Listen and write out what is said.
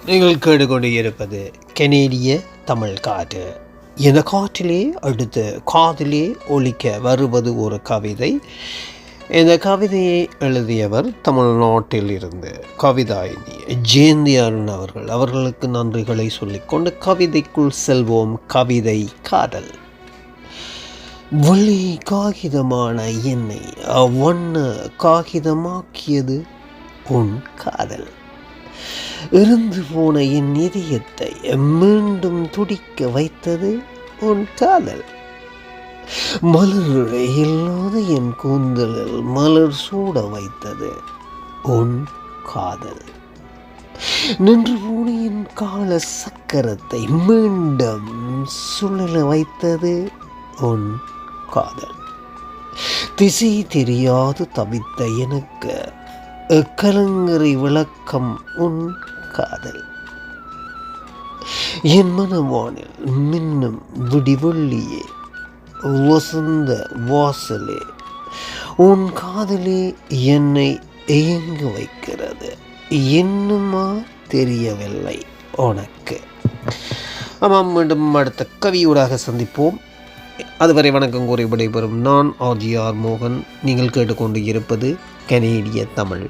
நீங்கள் கேட்டுக்கொண்டு இருப்பது கனேடிய தமிழ் காற்று. இந்த காற்றிலே அடுத்து காதிலே ஒலிக்க வருவது ஒரு கவிதை. இந்த கவிதையை எழுதியவர் தமிழ்நாட்டில் இருந்து கவிதாயினி ஜெயந்தி அருண் அவர்களுக்கு நன்றிகளை சொல்லிக்கொண்டு கவிதைக்குள் செல்வோம். கவிதை காதல். வெள்ளி காகிதமான என்னை வண்ண காகிதமாக்கியது உன் காதல். இருந்து போன என் இதயத்தை மீண்டும் துடிக்க வைத்தது உன் காதல். மலர் இல்லாத என் கூந்தலில் மலர் சூட வைத்தது உன் காதல். நின்று போன என் கால சக்கரத்தை மீண்டும் சுழல வைத்தது உன் காதல். திசை தெரியாது தவித்த எனக்கு கலங்கரை விளக்கம் உன் காதல். என் மனவானில் மின்னும் விடிவெள்ளியே வசந்த வாசலே உன் காதலே என்னை ஏங்க வைக்கிறது. என்னமா தெரியவில்லை உனக்கு. ஆமாம், மீண்டும் அடுத்த கவியூடாக சந்திப்போம். அதுவரை வணக்கம் கூறி விடைபெறும் நான் ஆர்ஜிஆர் மோகன். நீங்கள் கேட்டுக்கொண்டு இருப்பது கனேடிய தமிழ்